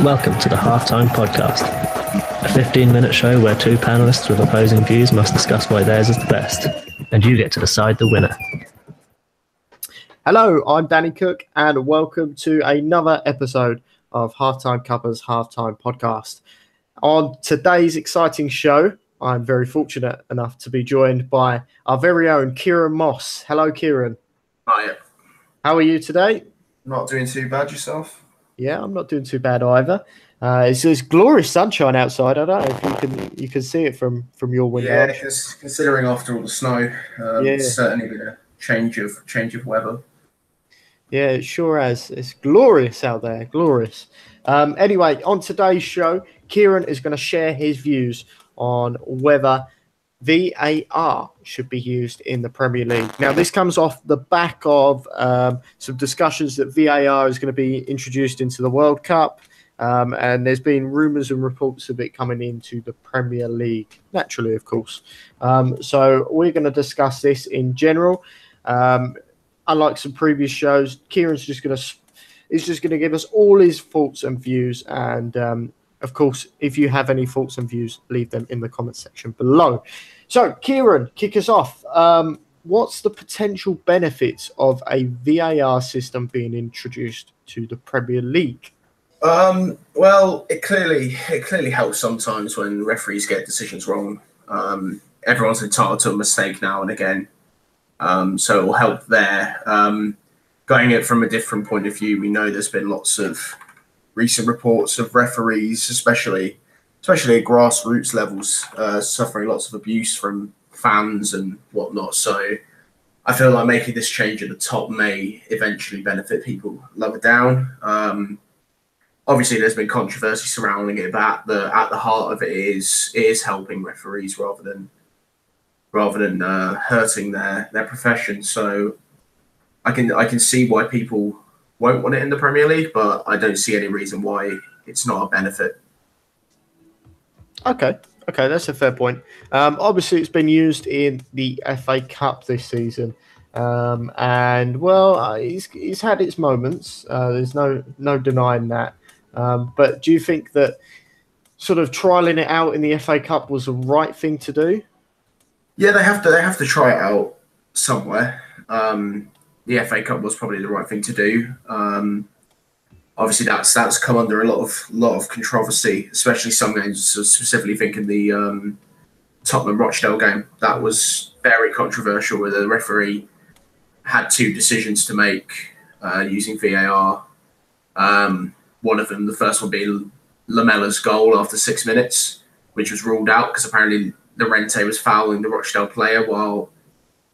Welcome to the Halftime Podcast, a 15-minute show where two panellists with opposing views must discuss why theirs is the best, and you get to decide the winner. Hello, I'm Danny Cook, and welcome to another episode of Halftime Cuppa's Halftime Podcast. On today's exciting show, I'm very fortunate enough to be joined by our very own Kieran Moss. Hello, Kieran. Hi. How are you today? Not doing too bad yourself? Yeah, I'm not doing too bad either. It's glorious sunshine outside. I don't know if you can see it from your window. Yeah, considering after all the snow, it's certainly been a change of weather. Yeah, it sure has. It's glorious out there, glorious. Anyway, on today's show, Kieran is going to share his views on whether VAR should be used in the Premier League. Now, this comes off the back of some discussions that VAR is going to be introduced into the World Cup, and there's been rumours and reports of it coming into the Premier League, naturally, of course. So we're going to discuss this in general. Unlike some previous shows, Kieran's just going to give us all his thoughts and views, and of course, if you have any thoughts and views, leave them in the comment section below. So, Kieran, kick us off. What's the potential benefits of a VAR system being introduced to the Premier League? Well, it clearly helps sometimes when referees get decisions wrong. Everyone's entitled to a mistake now and again, so it will help there. Going it from a different point of view, we know there's been lots of recent reports of referees, especially at grassroots levels, suffering lots of abuse from fans and whatnot. So I feel like making this change at the top may eventually benefit people lower down. Obviously, there's been controversy surrounding it, but at the heart of it is helping referees rather than hurting their profession. So I can see why people won't want it in the Premier League, but I don't see any reason why it's not a benefit. Okay, that's a fair point. Obviously, it's been used in the FA Cup this season, and well, it's had its moments. There's no denying that. But do you think that sort of trialing it out in the FA Cup was the right thing to do? Yeah, they have to try it out somewhere. The FA Cup was probably the right thing to do. Obviously, that's come under a lot of controversy, especially some games. Specifically, thinking the Tottenham Rochdale game, that was very controversial, where the referee had two decisions to make using VAR. One of them, the first one being Lamella's goal after 6 minutes, which was ruled out because apparently Llorente was fouling the Rochdale player while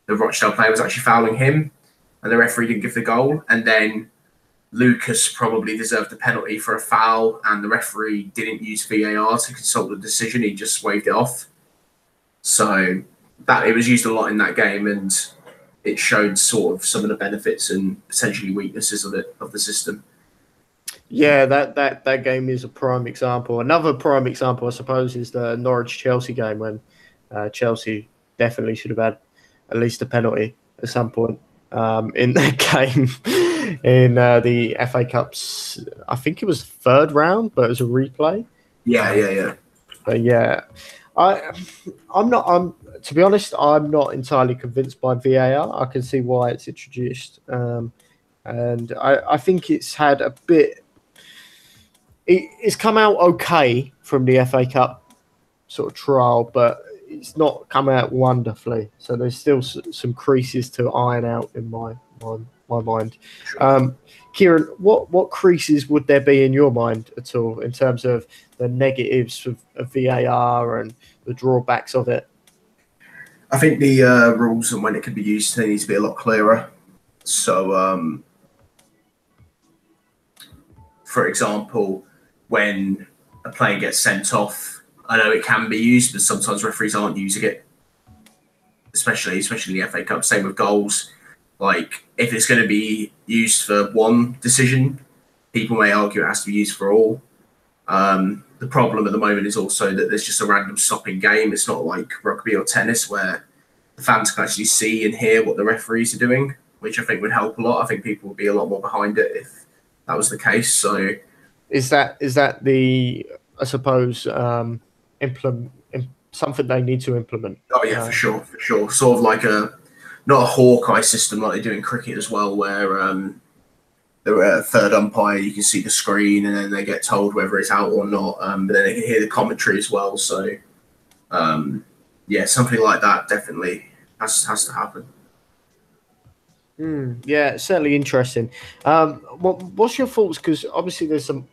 the Rochdale player was actually fouling him, and the referee didn't give the goal. And then Lucas probably deserved a penalty for a foul, and the referee didn't use VAR to consult the decision. He just waved it off. So that it was used a lot in that game, and it showed sort of some of the benefits and potentially weaknesses of the system. Yeah, that game is a prime example. Another prime example, I suppose, is the Norwich-Chelsea game when Chelsea definitely should have had at least a penalty at some point in that game in the FA Cup's, I think it was third round, but it was a replay. Yeah. But yeah, to be honest, I'm not entirely convinced by VAR. I can see why it's introduced, and I think it's had a bit. It's come out okay from the FA Cup sort of trial, but it's not come out wonderfully. So there's still some creases to iron out in my mind. Sure. Kieran, what creases would there be in your mind at all in terms of the negatives of VAR and the drawbacks of it? I think the rules and when it can be used, they need to be a lot clearer. So, for example, when a player gets sent off, I know it can be used, but sometimes referees aren't using it, especially in the FA Cup. Same with goals. Like, if it's going to be used for one decision, people may argue it has to be used for all. The problem at the moment is also that there's just a random stopping game. It's not like rugby or tennis where the fans can actually see and hear what the referees are doing, which I think would help a lot. I think people would be a lot more behind it if that was the case. So Is that the, I suppose, something they need to implement? Oh yeah, for sure. Sort of like not a Hawkeye system like they do in cricket as well, where the third umpire, you can see the screen and then they get told whether it's out or not, but then they can hear the commentary as well. So yeah, something like that definitely has to happen. Yeah, certainly interesting. What's your thoughts? Because obviously there's some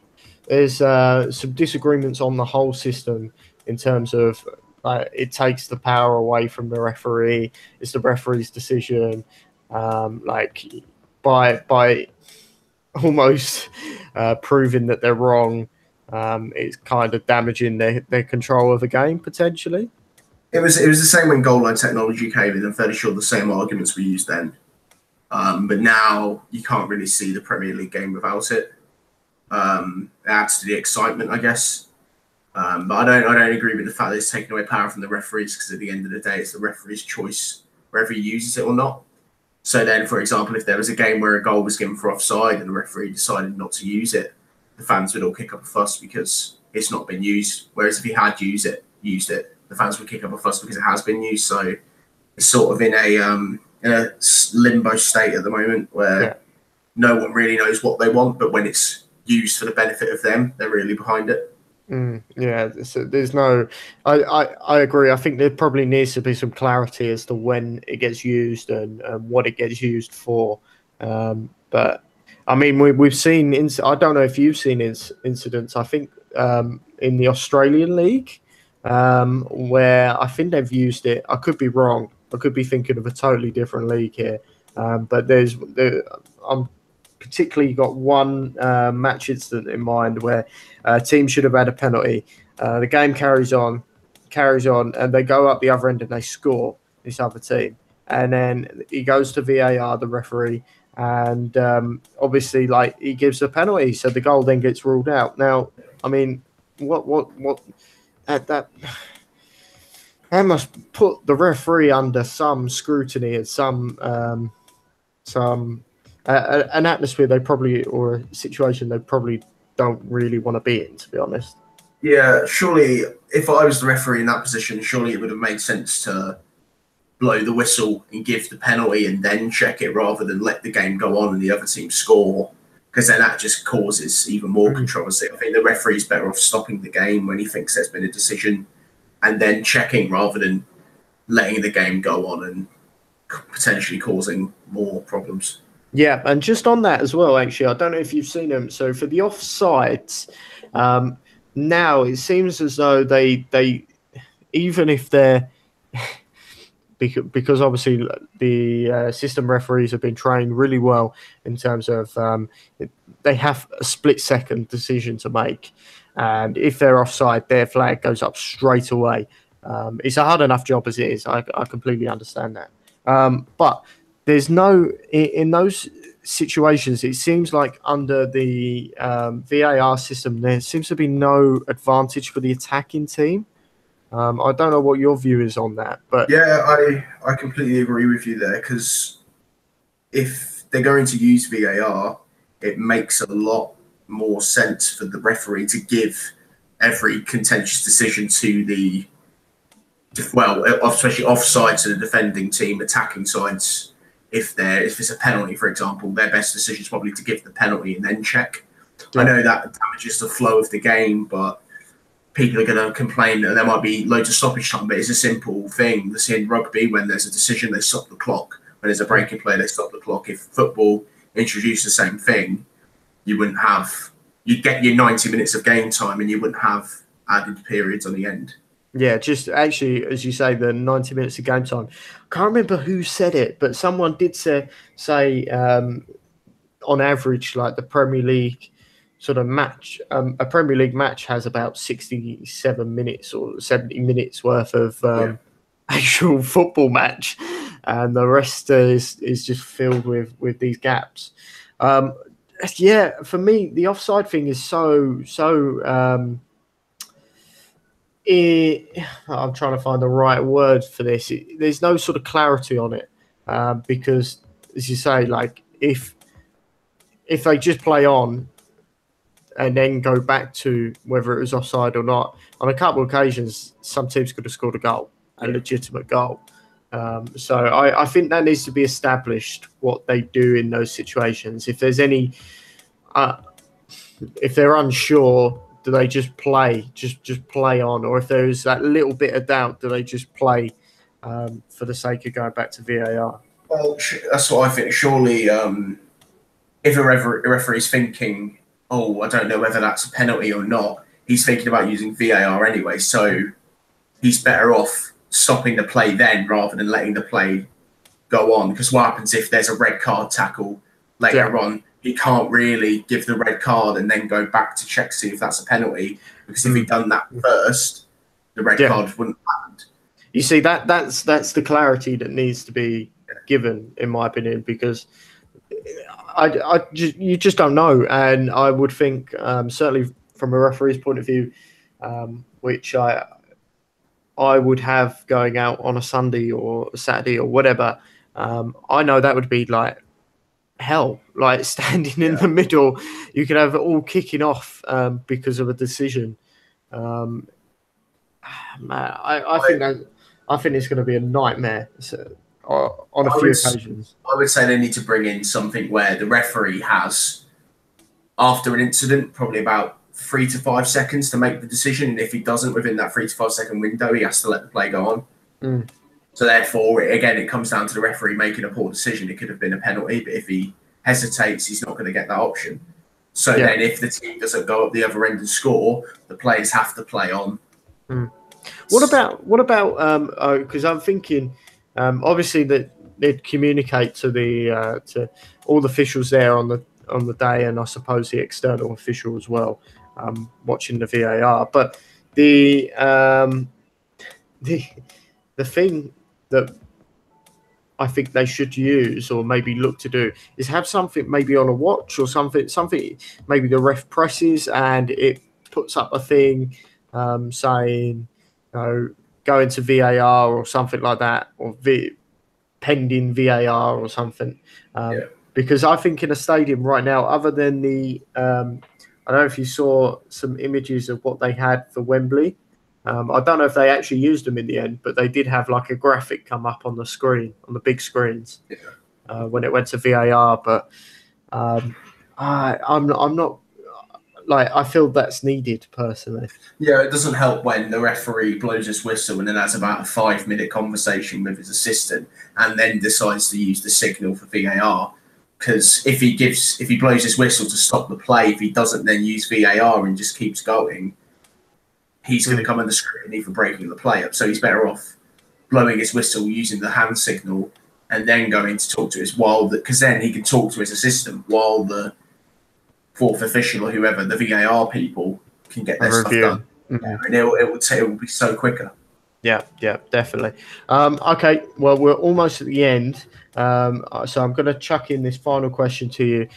disagreements on the whole system in terms of it takes the power away from the referee. It's the referee's decision. Like by almost proving that they're wrong, it's kind of damaging their control of the game potentially. It was the same when goal line technology came in. I'm fairly sure the same arguments were used then. But now you can't really see the Premier League game without it. It adds to the excitement, I guess. But I don't agree with the fact that it's taking away power from the referees, because at the end of the day, it's the referee's choice whether he uses it or not. So then, for example, if there was a game where a goal was given for offside and the referee decided not to use it, the fans would all kick up a fuss because it's not been used. Whereas if he had used it, the fans would kick up a fuss because it has been used. So it's sort of in a limbo state at the moment where no one really knows what they want, but when it's used for the benefit of them, they're really behind it. Yeah, so there's no. I agree. I think there probably needs to be some clarity as to when it gets used and what it gets used for. But I mean, we've seen. I don't know if you've seen incidents. I think in the Australian League, where I think they've used it. I could be wrong. I could be thinking of a totally different league here. But I'm particularly got one match incident in mind where a team should have had a penalty. The game carries on, and they go up the other end and they score, this other team. And then he goes to VAR, the referee, and obviously, like, he gives a penalty, so the goal then gets ruled out. Now, I mean, what that must put the referee under some scrutiny and some an atmosphere or a situation they probably don't really want to be in, to be honest. Yeah, surely if I was the referee in that position, surely it would have made sense to blow the whistle and give the penalty and then check it rather than let the game go on and the other team score, because then that just causes even more controversy. I think the referee's better off stopping the game when he thinks there's been a decision and then checking rather than letting the game go on and potentially causing more problems. Yeah, and just on that as well, actually, I don't know if you've seen them. So for the offsides, now it seems as though they even if they're because obviously the system referees have been trained really well in terms of they have a split-second decision to make, and if they're offside, their flag goes up straight away. It's a hard enough job as it is. I completely understand that, but there's no in those situations. It seems like under the VAR system, there seems to be no advantage for the attacking team. I don't know what your view is on that, but yeah, I completely agree with you there, because if they're going to use VAR, it makes a lot more sense for the referee to give every contentious decision to the especially offside to the defending team, attacking sides. If it's a penalty, for example, their best decision is probably to give the penalty and then check. Yeah. I know that damages the flow of the game, but people are going to complain that there might be loads of stoppage time, but it's a simple thing. They see in rugby, when there's a decision, they stop the clock. When there's a break in play, they stop the clock. If football introduced the same thing, you'd get your 90 minutes of game time and you wouldn't have added periods on the end. Yeah, just actually, as you say, the 90 minutes of game time. I can't remember who said it, but someone did say on average, like the Premier League sort of match, a Premier League match has about 67 minutes or 70 minutes worth of actual football match, and the rest is just filled with these gaps. Yeah, for me, the offside thing is so. I'm trying to find the right word for this. There's no sort of clarity on it, because, as you say, like if they just play on, and then go back to whether it was offside or not. On a couple of occasions, some teams could have scored a goal, a legitimate goal. So I think that needs to be established, what they do in those situations. If there's any, if they're unsure, do they just play, just play on? Or if there's that little bit of doubt, do they just play for the sake of going back to VAR? Well, that's what I think. Surely, if a referee's thinking, oh, I don't know whether that's a penalty or not, he's thinking about using VAR anyway. So he's better off stopping the play then rather than letting the play go on. Because what happens if there's a red card tackle later on? He can't really give the red card and then go back to check, see if that's a penalty. Because if he'd done that first, the red card wouldn't happen. You see, that's the clarity that needs to be given, in my opinion, because you just don't know. And I would think, certainly from a referee's point of view, which I would have going out on a Sunday or a Saturday or whatever, I know that would be like hell, like standing in the middle. You could have it all kicking off because of a decision. Man, I think it's going to be a nightmare on a few occasions. I would say they need to bring in something where the referee has, after an incident, probably about 3 to 5 seconds to make the decision. And if he doesn't within that 3 to 5 second window, he has to let the play go on. So therefore, again, it comes down to the referee making a poor decision. It could have been a penalty, but if he hesitates, he's not going to get that option. So then if the team doesn't go up the other end and score, the players have to play on. What about because I'm thinking, obviously that they'd communicate to the to all the officials there on the day, and I suppose the external official as well, watching the VAR. But the thing that I think they should use, or maybe look to do, is have something maybe on a watch or something maybe the ref presses and it puts up a thing saying, go into VAR or something like that, or pending VAR or something. Because I think in a stadium right now, other than the, I don't know if you saw some images of what they had for Wembley. I don't know if they actually used them in the end, but they did have like a graphic come up on the screen, on the big screens, when it went to VAR. But I'm not like, I feel that's needed personally. Yeah, it doesn't help when the referee blows his whistle and then has about a 5-minute conversation with his assistant and then decides to use the signal for VAR. Because if he blows his whistle to stop the play, if he doesn't then use VAR and just keeps going, he's going to come under scrutiny for breaking the play up. So he's better off blowing his whistle, using the hand signal, and then going to talk to his because then he can talk to his assistant while the fourth official or whoever, the VAR people, can get their stuff done. And it will be so quicker. Yeah, definitely. Okay, well, we're almost at the end. So I'm going to chuck in this final question to you.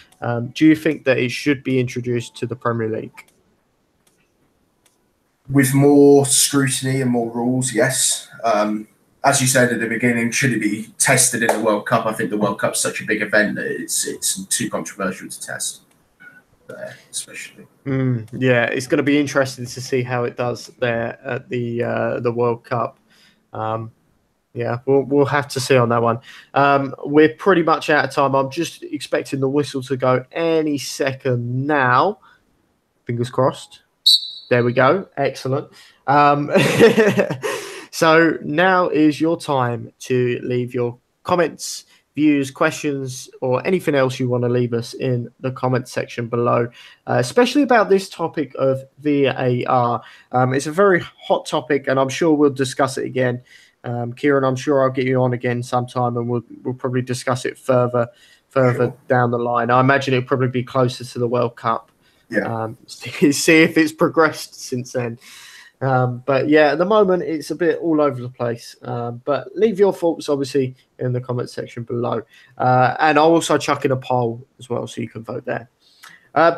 Do you think that it should be introduced to the Premier League? With more scrutiny and more rules, yes. As you said at the beginning, should it be tested in the World Cup? I think the World Cup's such a big event that it's too controversial to test. Especially. Yeah, it's going to be interesting to see how it does there at the World Cup. Yeah, we'll have to see on that one. We're pretty much out of time. I'm just expecting the whistle to go any second now. Fingers crossed. There we go. Excellent. So now is your time to leave your comments, views, questions, or anything else you want to leave us in the comment section below, especially about this topic of VAR. It's a very hot topic, and I'm sure we'll discuss it again. Kieran, I'm sure I'll get you on again sometime, and we'll probably discuss it further down the line. I imagine it'll probably be closer to the World Cup. See if it's progressed since then. But yeah, at the moment it's a bit all over the place. But leave your thoughts obviously in the comment section below, and I'll also chuck in a poll as well so you can vote there.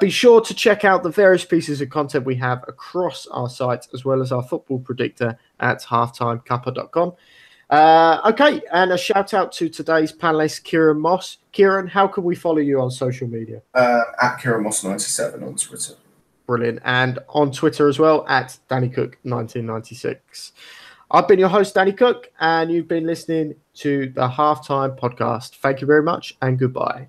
Be sure to check out the various pieces of content we have across our site, as well as our football predictor at halftimecuppa.com. Okay, and a shout out to today's panelist, Kieran Moss. Kieran, how can we follow you on social media? At Kieran Moss 97 on Twitter. Brilliant. And on Twitter as well, at DannyCook1996. I've been your host, Danny Cook, and you've been listening to the Halftime Podcast. Thank you very much, and goodbye.